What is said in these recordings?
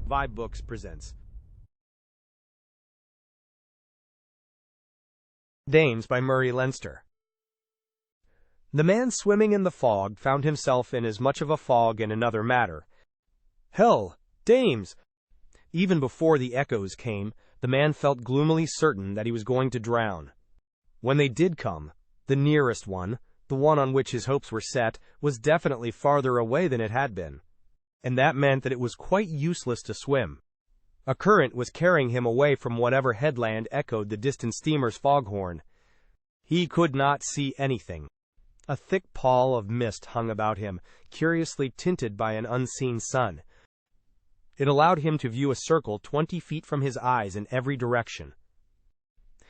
vibeBooks presents Dames by Leinster. The man swimming in the fog found himself in as much of a fog in another matter. Hell, dames! Even before the echoes came, the man felt gloomily certain that he was going to drown. When they did come, the nearest one, the one on which his hopes were set, was definitely farther away than it had been. And that meant that it was quite useless to swim. A current was carrying him away from whatever headland echoed the distant steamer's foghorn. He could not see anything. A thick pall of mist hung about him, curiously tinted by an unseen sun. It allowed him to view a circle 20 feet from his eyes in every direction.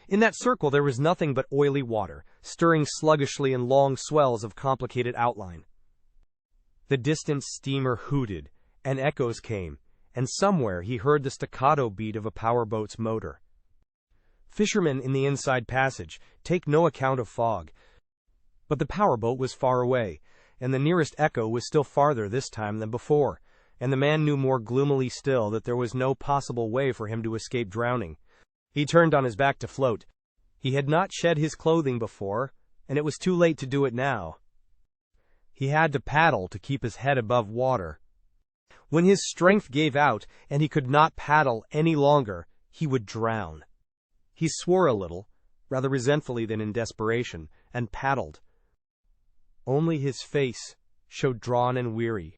In that circle there was nothing but oily water, stirring sluggishly in long swells of complicated outline. The distant steamer hooted, and echoes came, and somewhere he heard the staccato beat of a powerboat's motor. Fishermen in the inside passage take no account of fog. But the powerboat was far away, and the nearest echo was still farther this time than before, and the man knew more gloomily still that there was no possible way for him to escape drowning. He turned on his back to float. He had not shed his clothing before, and it was too late to do it now. He had to paddle to keep his head above water. When his strength gave out and he could not paddle any longer, he would drown. He swore a little, rather resentfully than in desperation, and paddled. Only his face showed drawn and weary.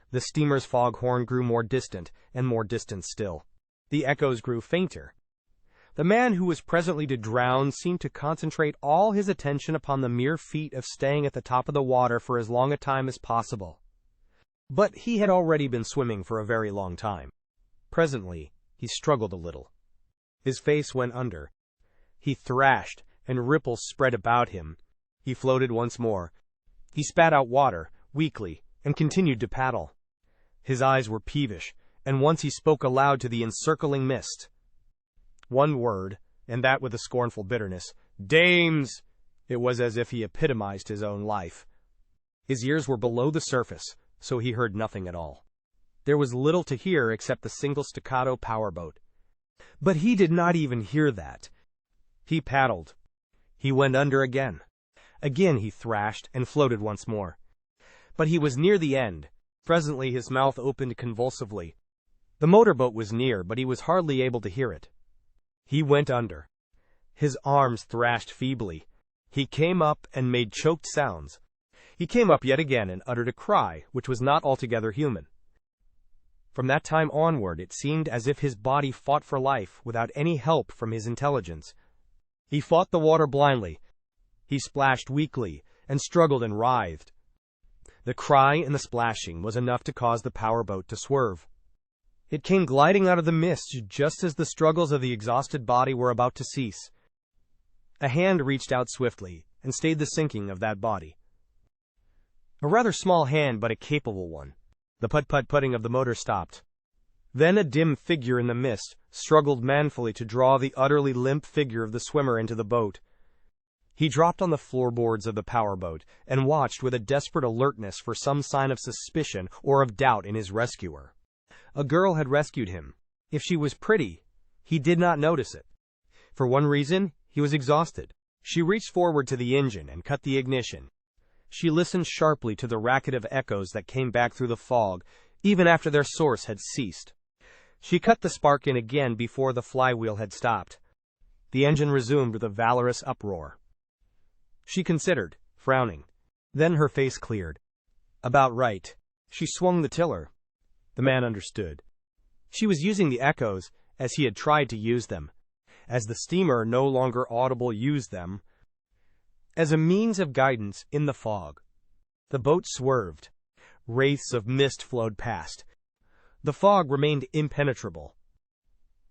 The steamer's foghorn grew more distant, and more distant still. The echoes grew fainter. The man who was presently to drown seemed to concentrate all his attention upon the mere feat of staying at the top of the water for as long a time as possible. But he had already been swimming for a very long time. Presently, he struggled a little. His face went under. He thrashed, and ripples spread about him. He floated once more. He spat out water, weakly, and continued to paddle. His eyes were peevish, and once he spoke aloud to the encircling mist. One word, and that with a scornful bitterness. Dames! It was as if he epitomized his own life. His ears were below the surface, so he heard nothing at all. There was little to hear except the single staccato powerboat. But he did not even hear that. He paddled. He went under again. Again he thrashed and floated once more. But he was near the end. Presently his mouth opened convulsively. The motorboat was near, but he was hardly able to hear it. He went under. His arms thrashed feebly. He came up and made choked sounds. He came up yet again and uttered a cry, which was not altogether human. From that time onward it seemed as if his body fought for life without any help from his intelligence. He fought the water blindly. He splashed weakly, and struggled and writhed. The cry and the splashing was enough to cause the powerboat to swerve. It came gliding out of the mist just as the struggles of the exhausted body were about to cease. A hand reached out swiftly, and stayed the sinking of that body. A rather small hand, but a capable one. The put-put-putting of the motor stopped. Then a dim figure in the mist struggled manfully to draw the utterly limp figure of the swimmer into the boat. He dropped on the floorboards of the powerboat, and watched with a desperate alertness for some sign of suspicion or of doubt in his rescuer. A girl had rescued him. If she was pretty, he did not notice it. For one reason, he was exhausted. She reached forward to the engine and cut the ignition. She listened sharply to the racket of echoes that came back through the fog, even after their source had ceased. She cut the spark in again before the flywheel had stopped. The engine resumed with a valorous uproar. She considered, frowning. Then her face cleared. About right. She swung the tiller. The man understood. She was using the echoes as he had tried to use them, as the steamer no longer audible used them, as a means of guidance in the fog. The boat swerved. Wraiths of mist flowed past. The fog remained impenetrable.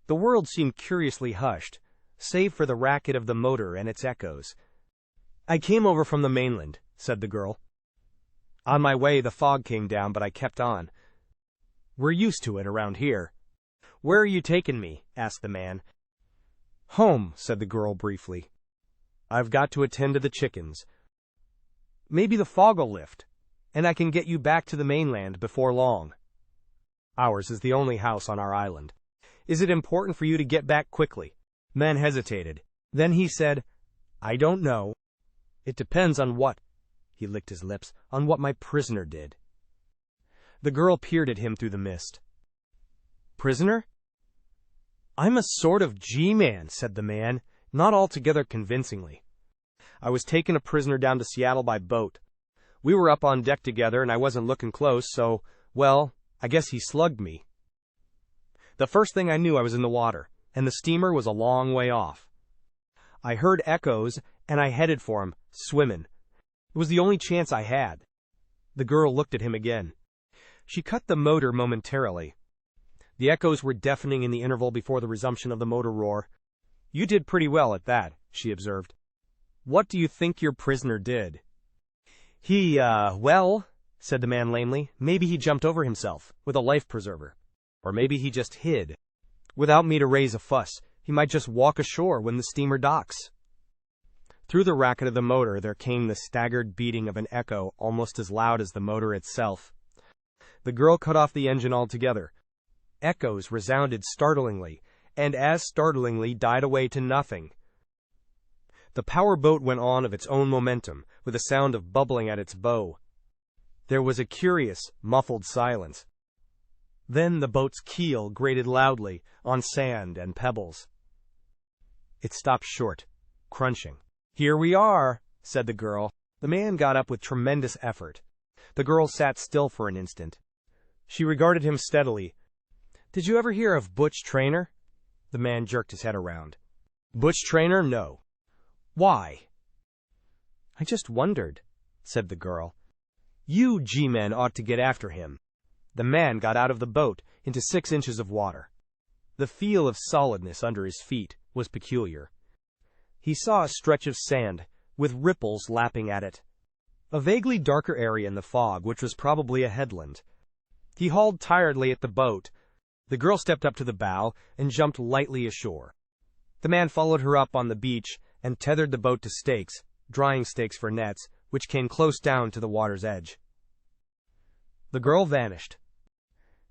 The world seemed curiously hushed, save for the racket of the motor and its echoes. I came over from the mainland, said the girl. On my way the fog came down, but I kept on. We're used to it around here. Where are you taking me? Asked the man. Home, said the girl briefly. I've got to attend to the chickens. Maybe the fog'll lift, and I can get you back to the mainland before long. Ours is the only house on our island. Is it important for you to get back quickly? The man hesitated. Then he said, I don't know. It depends on what, he licked his lips, on what my prisoner did. The girl peered at him through the mist. Prisoner? I'm a sort of G-man, said the man, not altogether convincingly. I was taken a prisoner down to Seattle by boat. We were up on deck together and I wasn't looking close, so, well, I guess he slugged me. The first thing I knew I was in the water, and the steamer was a long way off. I heard echoes, and I headed for him, swimming. It was the only chance I had. The girl looked at him again. She cut the motor momentarily. The echoes were deafening in the interval before the resumption of the motor roar. You did pretty well at that, she observed. What do you think your prisoner did? Well, said the man lamely, maybe he jumped over himself, with a life preserver. Or maybe he just hid. Without me to raise a fuss, he might just walk ashore when the steamer docks. Through the racket of the motor there came the staggered beating of an echo almost as loud as the motor itself. The girl cut off the engine altogether. Echoes resounded startlingly, and as startlingly died away to nothing. The power boat went on of its own momentum, with a sound of bubbling at its bow. There was a curious, muffled silence. Then the boat's keel grated loudly on sand and pebbles. It stopped short, crunching. Here we are, said the girl. The man got up with tremendous effort. The girl sat still for an instant. She regarded him steadily. Did you ever hear of Butch Traynor? The man jerked his head around. Butch Traynor? No. Why? I just wondered, said the girl. You G-men ought to get after him. The man got out of the boat into 6 inches of water. The feel of solidness under his feet was peculiar. He saw a stretch of sand, with ripples lapping at it. A vaguely darker area in the fog, which was probably a headland. He hauled tiredly at the boat. The girl stepped up to the bow and jumped lightly ashore. The man followed her up on the beach and tethered the boat to stakes, drying stakes for nets, which came close down to the water's edge. The girl vanished.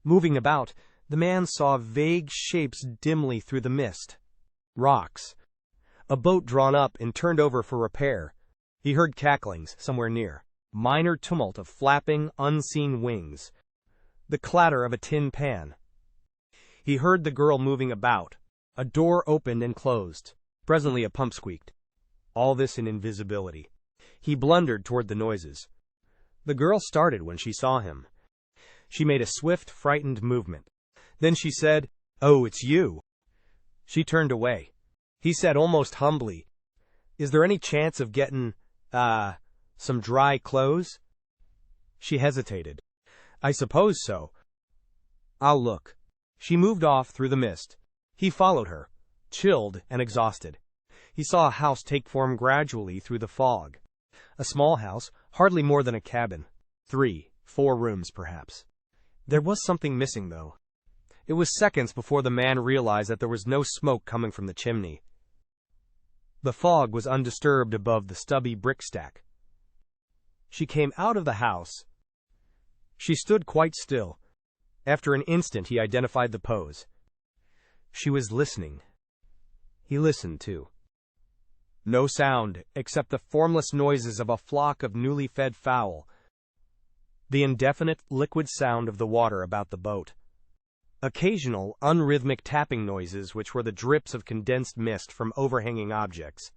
Moving about, the man saw vague shapes dimly through the mist. Rocks. A boat drawn up and turned over for repair. He heard cacklings somewhere near. Minor tumult of flapping, unseen wings. The clatter of a tin pan. He heard the girl moving about. A door opened and closed. Presently a pump squeaked. All this in invisibility. He blundered toward the noises. The girl started when she saw him. She made a swift, frightened movement. Then she said, "Oh, it's you." She turned away. He said almost humbly, "Is there any chance of getting, some dry clothes?" She hesitated. "I suppose so. I'll look." She moved off through the mist. He followed her, chilled and exhausted. He saw a house take form gradually through the fog. A small house, hardly more than a cabin. 3, 4 rooms, perhaps. There was something missing, though. It was seconds before the man realized that there was no smoke coming from the chimney. The fog was undisturbed above the stubby brick stack. She came out of the house. She stood quite still. After an instant, he identified the pose. She was listening. He listened, too. No sound, except the formless noises of a flock of newly fed fowl. The indefinite, liquid sound of the water about the boat. Occasional, unrhythmic tapping noises which were the drips of condensed mist from overhanging objects.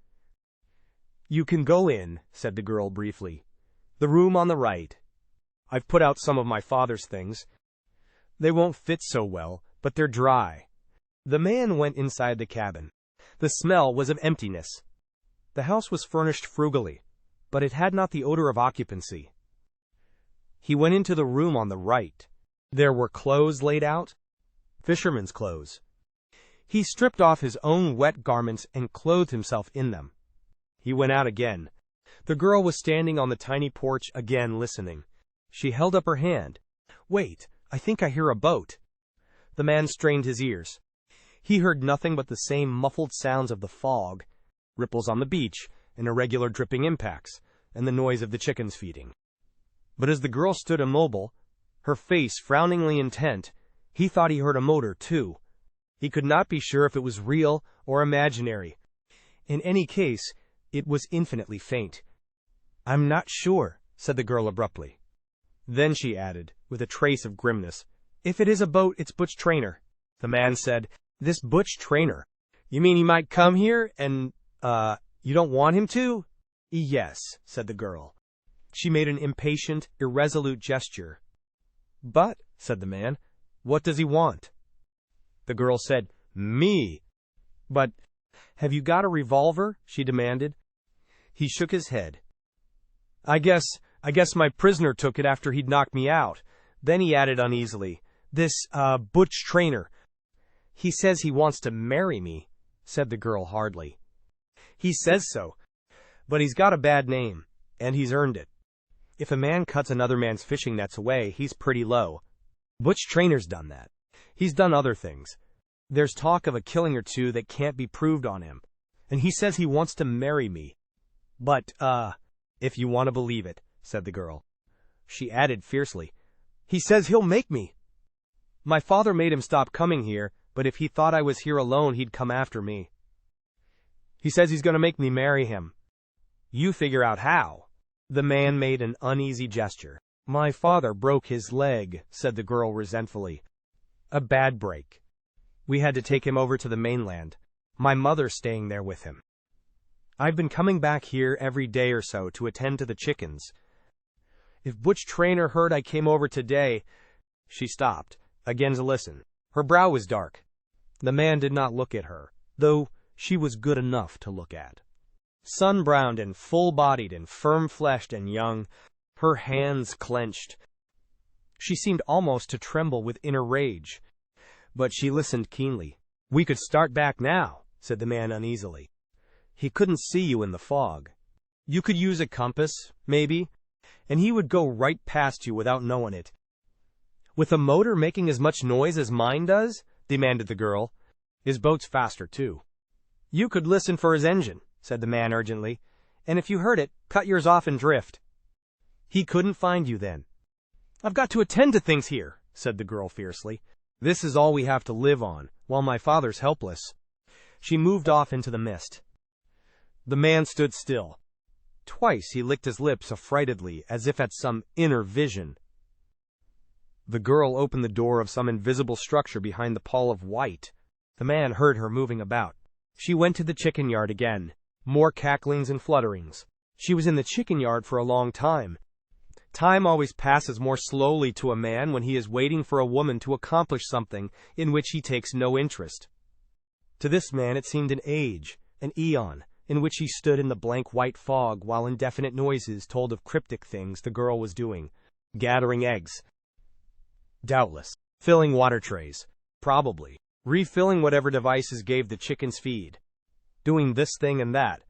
"You can go in," said the girl briefly. "The room on the right. I've put out some of my father's things. They won't fit so well, but they're dry." The man went inside the cabin. The smell was of emptiness. The house was furnished frugally, but it had not the odor of occupancy. He went into the room on the right. There were clothes laid out. Fisherman's clothes. He stripped off his own wet garments and clothed himself in them. He went out again. The girl was standing on the tiny porch again listening. She held up her hand. "Wait, I think I hear a boat." The man strained his ears. He heard nothing but the same muffled sounds of the fog, ripples on the beach, and irregular dripping impacts, and the noise of the chickens feeding. But as the girl stood immobile, her face frowningly intent, He thought he heard a motor, too. He could not be sure if it was real or imaginary. In any case, it was infinitely faint. "I'm not sure," said the girl abruptly. Then she added, with a trace of grimness, "If it is a boat, it's Butch Traynor." The man said, "This Butch Traynor? You mean he might come here and, you don't want him to?" "Yes," said the girl. She made an impatient, irresolute gesture. "But," said the man, "what does he want?" The girl said, "Me." "But, have you got a revolver?" she demanded. He shook his head. I guess my prisoner took it after he'd knocked me out." Then he added uneasily, "This, Butch Traynor. He says he wants to marry me," said the girl hardly. "He says so. But he's got a bad name, and he's earned it. If a man cuts another man's fishing nets away, he's pretty low. Butch Traynor's done that. He's done other things. There's talk of a killing or two that can't be proved on him. And he says he wants to marry me. But, if you want to believe it," said the girl. She added fiercely, "He says he'll make me. My father made him stop coming here, but if he thought I was here alone, he'd come after me. He says he's going to make me marry him. You figure out how." The man made an uneasy gesture. "My father broke his leg," said the girl resentfully. "A bad break. We had to take him over to the mainland. My mother's staying there with him. I've been coming back here every day or so to attend to the chickens. If Butch Traynor heard I came over today—" She stopped, again to listen. Her brow was dark. The man did not look at her, though she was good enough to look at. Sun-browned and full-bodied and firm-fleshed and young, her hands clenched. She seemed almost to tremble with inner rage. But she listened keenly. "We could start back now," said the man uneasily. "He couldn't see you in the fog. You could use a compass, maybe, and he would go right past you without knowing it." "With a motor making as much noise as mine does?" demanded the girl. "His boat's faster, too." "You could listen for his engine," said the man urgently, "and if you heard it, cut yours off and drift." "He couldn't find you then." "I've got to attend to things here," said the girl fiercely. "This is all we have to live on, while my father's helpless." She moved off into the mist. The man stood still. Twice he licked his lips affrightedly, as if at some inner vision. The girl opened the door of some invisible structure behind the pall of white. The man heard her moving about. She went to the chicken yard again. More cacklings and flutterings. She was in the chicken yard for a long time. Time always passes more slowly to a man when he is waiting for a woman to accomplish something in which he takes no interest. To this man it seemed an age, an eon, in which he stood in the blank white fog while indefinite noises told of cryptic things the girl was doing. Gathering eggs. Doubtless. Filling water trays. Probably. Refilling whatever devices gave the chickens feed. Doing this thing and that.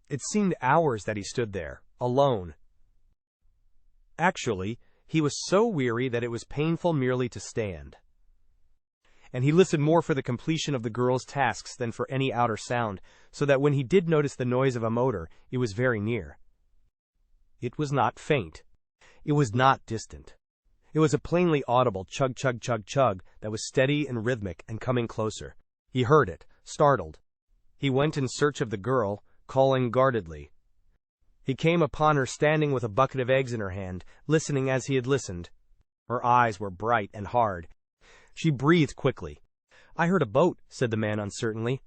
It seemed hours that he stood there, alone. Actually, he was so weary that it was painful merely to stand. And he listened more for the completion of the girl's tasks than for any outer sound, so that when he did notice the noise of a motor, it was very near. It was not faint. It was not distant. It was a plainly audible chug chug chug chug that was steady and rhythmic and coming closer. He heard it, startled. He went in search of the girl, calling guardedly. He came upon her standing with a bucket of eggs in her hand, listening as he had listened. Her eyes were bright and hard. She breathed quickly. "I heard a boat," said the man uncertainly.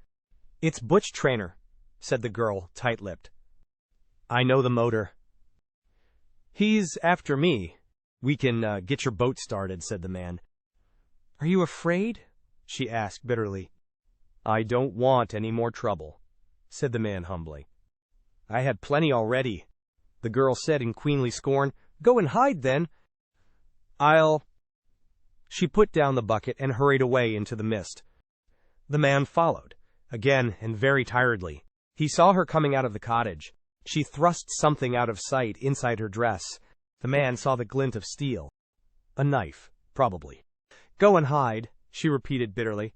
"It's Butch Traynor," said the girl, tight-lipped. "I know the motor." "He's after me." "We can get your boat started," said the man. "Are you afraid?" she asked bitterly. "I don't want any more trouble," said the man humbly. "I had plenty already," the girl said in queenly scorn. "Go and hide, then." "I'll—" She put down the bucket and hurried away into the mist. The man followed, again and very tiredly. He saw her coming out of the cottage. She thrust something out of sight inside her dress. The man saw the glint of steel. A knife, probably. "Go and hide," she repeated bitterly.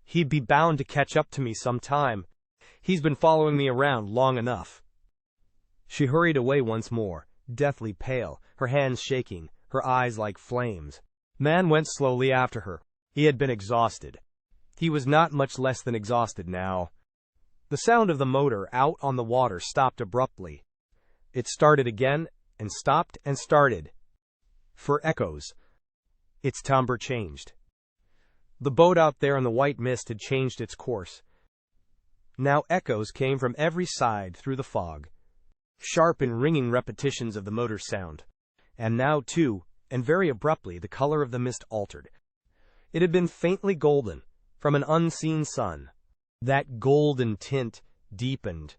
"He'd be bound to catch up to me some time. He's been following me around long enough." She hurried away once more, deathly pale, her hands shaking, her eyes like flames. Man went slowly after her. He had been exhausted. He was not much less than exhausted now. The sound of the motor out on the water stopped abruptly. It started again, and stopped and started. For echoes. Its timbre changed. The boat out there in the white mist had changed its course. Now echoes came from every side through the fog. Sharp and ringing repetitions of the motor's sound. And now, too, and very abruptly, the color of the mist altered. It had been faintly golden, from an unseen sun. That golden tint deepened.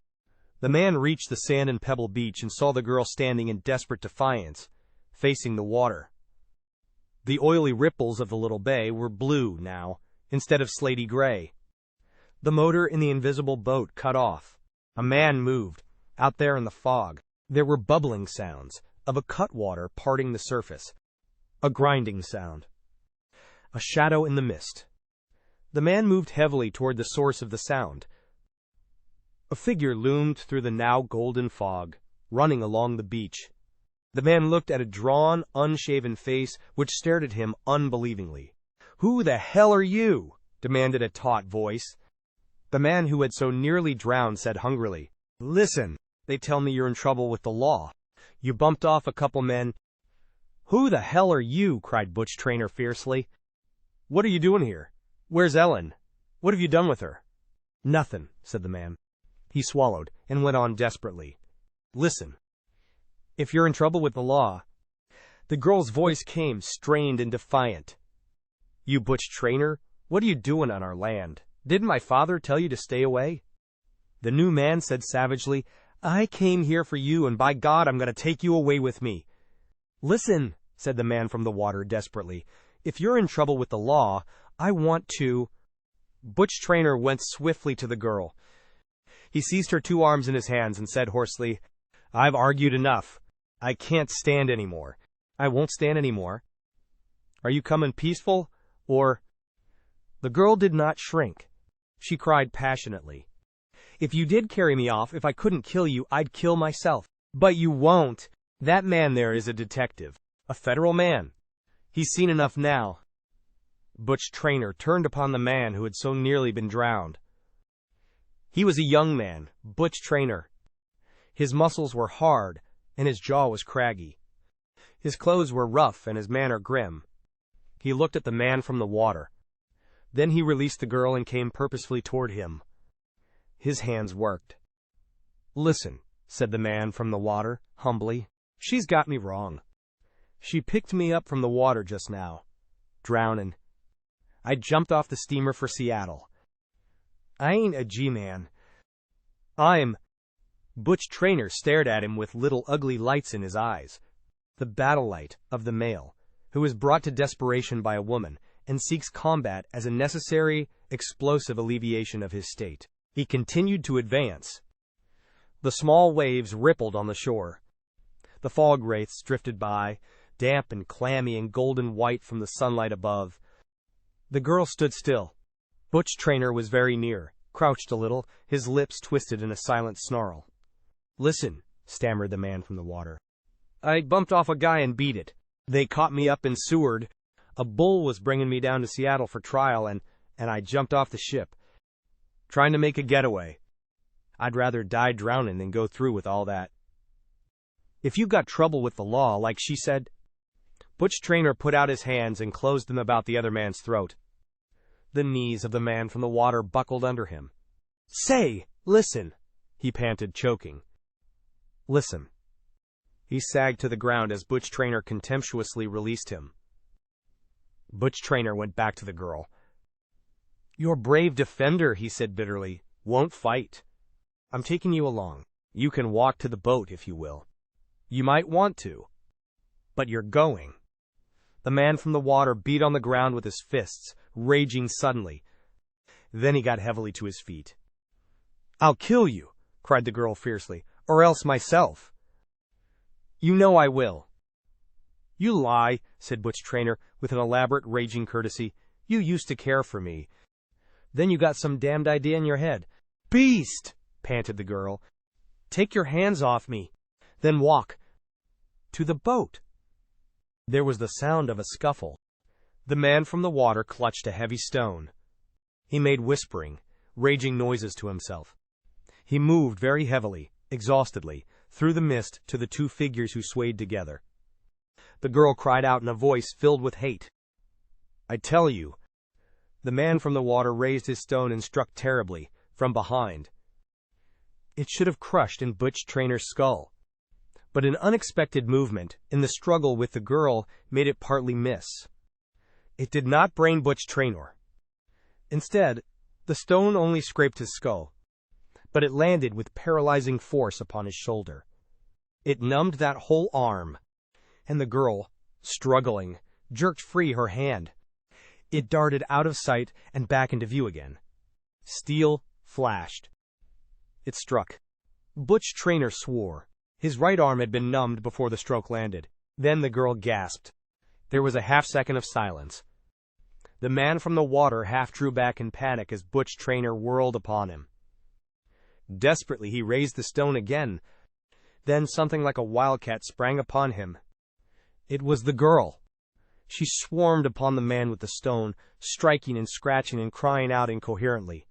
The man reached the sand and pebble beach and saw the girl standing in desperate defiance, facing the water. The oily ripples of the little bay were blue now, instead of slaty gray. The motor in the invisible boat cut off. A man moved, out there in the fog. There were bubbling sounds of a cutwater parting the surface. A grinding sound. A shadow in the mist. The man moved heavily toward the source of the sound. A figure loomed through the now golden fog, running along the beach. The man looked at a drawn, unshaven face which stared at him unbelievingly. "Who the hell are you?" demanded a taut voice. The man who had so nearly drowned said hungrily, "Listen, they tell me you're in trouble with the law. You bumped off a couple men." "Who the hell are you?" cried Butch Traynor fiercely. "What are you doing here? Where's Ellen? What have you done with her?" "Nothing," said the man. He swallowed and went on desperately. "Listen. If you're in trouble with the law..." The girl's voice came, strained and defiant. "You Butch Traynor, what are you doing on our land? Didn't my father tell you to stay away?" The new man said savagely, "I came here for you, and by God, I'm going to take you away with me." "Listen," said the man from the water desperately. "If you're in trouble with the law, I want to..." Butch Traynor went swiftly to the girl. He seized her 2 arms in his hands and said hoarsely, "I've argued enough. I can't stand any more. I won't stand any more. Are you coming peaceful, or..." The girl did not shrink. She cried passionately, "If you did carry me off, if I couldn't kill you, I'd kill myself. But you won't. That man there is a detective. A federal man. He's seen enough now." Butch Traynor turned upon the man who had so nearly been drowned. He was a young man, Butch Traynor. His muscles were hard, and his jaw was craggy. His clothes were rough and his manner grim. He looked at the man from the water. Then he released the girl and came purposefully toward him. His hands worked. "Listen," said the man from the water, humbly. "She's got me wrong. She picked me up from the water just now. Drownin'. I jumped off the steamer for Seattle. I ain't a G-man. I'm..." Butch Traynor stared at him with little ugly lights in his eyes. The battle light of the male, who is brought to desperation by a woman and seeks combat as a necessary, explosive alleviation of his state. He continued to advance. The small waves rippled on the shore. The fog wraiths drifted by, damp and clammy and golden white from the sunlight above. The girl stood still. Butch Traynor was very near, crouched a little, his lips twisted in a silent snarl. "Listen," stammered the man from the water. "I bumped off a guy and beat it. They caught me up in Seward. A bull was bringing me down to Seattle for trial, and I jumped off the ship. Trying to make a getaway. I'd rather die drowning than go through with all that. If you got trouble with the law, like she said..." Butch Traynor put out his hands and closed them about the other man's throat. The knees of the man from the water buckled under him. "Say, listen," he panted, choking. "Listen." He sagged to the ground as Butch Traynor contemptuously released him. Butch Traynor went back to the girl. "Your brave defender," he said bitterly, "won't fight. I'm taking you along. You can walk to the boat if you will. You might want to. But you're going." The man from the water beat on the ground with his fists, raging suddenly. Then he got heavily to his feet. "I'll kill you," cried the girl fiercely, "or else myself." "You know I will." "You lie," said Butch Traynor with an elaborate raging courtesy. "You used to care for me. Then you got some damned idea in your head." "Beast!" panted the girl. "Take your hands off me. Then walk to the boat." There was the sound of a scuffle. The man from the water clutched a heavy stone. He made whispering, raging noises to himself. He moved very heavily, exhaustedly, through the mist to the two figures who swayed together. The girl cried out in a voice filled with hate. "I tell you." The man from the water raised his stone and struck terribly, from behind. It should have crushed in Butch Trainor's skull. But an unexpected movement, in the struggle with the girl, made it partly miss. It did not brain Butch Trainor. Instead, the stone only scraped his skull, but it landed with paralyzing force upon his shoulder. It numbed that whole arm, and the girl, struggling, jerked free her hand. It darted out of sight and back into view again. Steel flashed. It struck. Butch Trainor swore. His right arm had been numbed before the stroke landed. Then the girl gasped. There was a half-second of silence. The man from the water half drew back in panic as Butch Trainor whirled upon him. Desperately he raised the stone again. Then something like a wildcat sprang upon him. It was the girl. She swarmed upon the man with the stone, striking and scratching and crying out incoherently.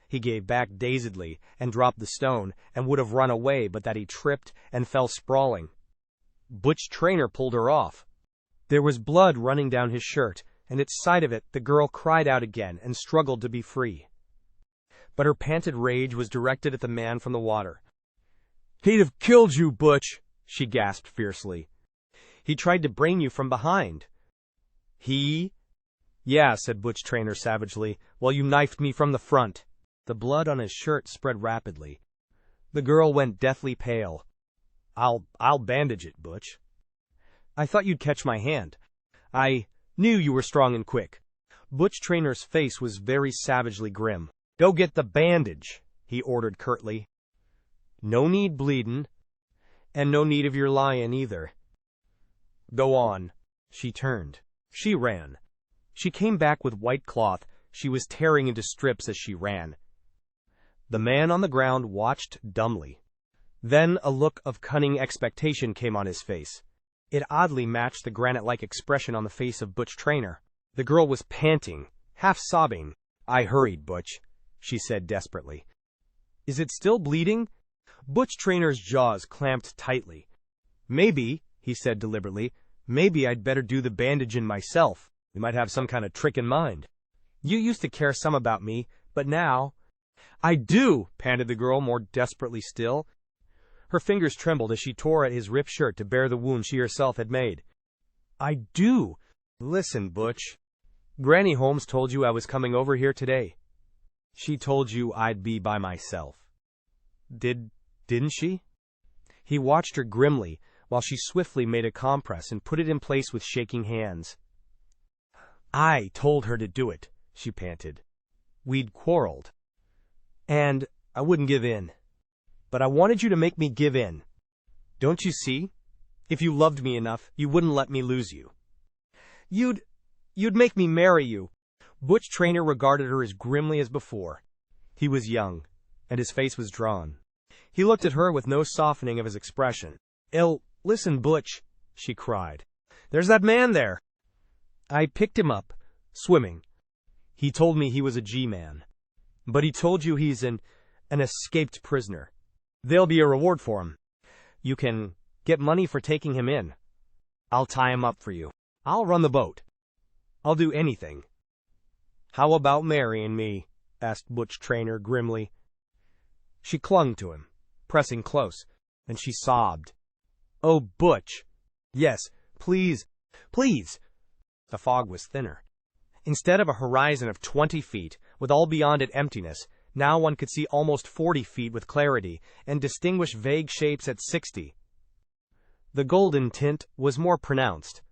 He gave back dazedly and dropped the stone, and would have run away but that he tripped and fell sprawling. Butch Trainor pulled her off. There was blood running down his shirt, and at sight of it the girl cried out again and struggled to be free. But her panted rage was directed at the man from the water. "He'd have killed you, Butch," she gasped fiercely. "He tried to brain you from behind." "He?" "Yeah," said Butch Trainor savagely, "while you knifed me from the front." The blood on his shirt spread rapidly. The girl went deathly pale. I'll bandage it, Butch." "I thought you'd catch my hand. I knew you were strong and quick." Butch Trainor's face was very savagely grim. "Go get the bandage," he ordered curtly. "No need bleedin'. And no need of your lyin' either. Go on." She turned. She ran. She came back with white cloth. She was tearing into strips as she ran. The man on the ground watched dumbly. Then a look of cunning expectation came on his face. It oddly matched the granite-like expression on the face of Butch Trainor. The girl was panting, half sobbing. "I hurried, Butch," she said desperately. "Is it still bleeding?" Butch Trainor's jaws clamped tightly. "Maybe," he said deliberately, "maybe I'd better do the bandaging myself. You might have some kind of trick in mind. You used to care some about me, but now—" "I do," panted the girl more desperately still. Her fingers trembled as she tore at his ripped shirt to bare the wound she herself had made. "I do. Listen, Butch. Granny Holmes told you I was coming over here today. She told you I'd be by myself. Didn't she?" He watched her grimly while she swiftly made a compress and put it in place with shaking hands. "I told her to do it," she panted. "We'd quarreled. And I wouldn't give in. But I wanted you to make me give in. Don't you see? If you loved me enough, you wouldn't let me lose you. You'd make me marry you." Butch Trainor regarded her as grimly as before. He was young, and his face was drawn. He looked at her with no softening of his expression. Listen, Butch," she cried. "There's that man there. I picked him up, swimming. He told me he was a G-man. But he told you he's an escaped prisoner. There'll be a reward for him. You can get money for taking him in. I'll tie him up for you. I'll run the boat. I'll do anything." "How about marrying me?" asked Butch Trainor grimly. She clung to him, pressing close, and she sobbed. "Oh, Butch." "Yes, please, please." The fog was thinner. Instead of a horizon of 20 feet, with all beyond it emptiness, now one could see almost 40 feet with clarity, and distinguish vague shapes at 60. The golden tint was more pronounced.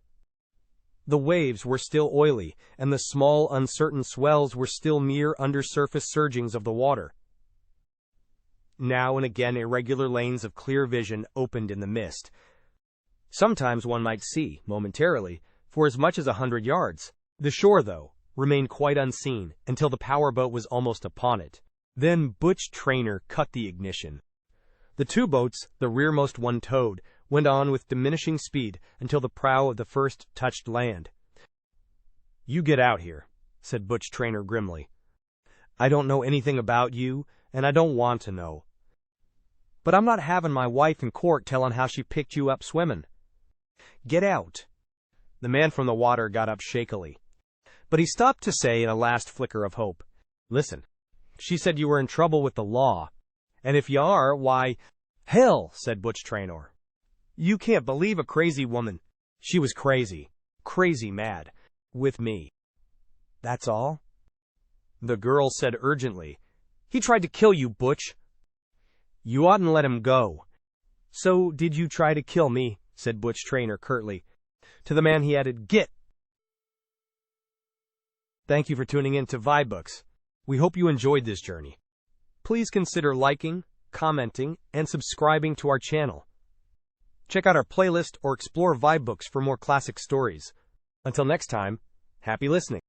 The waves were still oily, and the small, uncertain swells were still mere undersurface surgings of the water. Now and again irregular lanes of clear vision opened in the mist. Sometimes one might see, momentarily, for as much as 100 yards. The shore, though, remained quite unseen until the power boat was almost upon it. Then Butch Trainor cut the ignition. The two boats, the rearmost one towed, went on with diminishing speed until the prow of the first touched land. "You get out here," said Butch Traynor grimly. "I don't know anything about you, and I don't want to know. But I'm not having my wife in court telling how she picked you up swimming. Get out." The man from the water got up shakily. But he stopped to say in a last flicker of hope, "Listen, she said you were in trouble with the law. And if you are, why—" "Hell," said Butch Traynor. "You can't believe a crazy woman. She was crazy. Crazy mad. With me. That's all?" The girl said urgently, "He tried to kill you, Butch." "You oughtn't let him go." "So did you try to kill me?" said Butch Traynor curtly. To the man he added, "Get." Thank you for tuning in to vibeBooks. We hope you enjoyed this journey. Please consider liking, commenting, and subscribing to our channel. Check out our playlist or explore vibeBooks for more classic stories. Until next time, happy listening.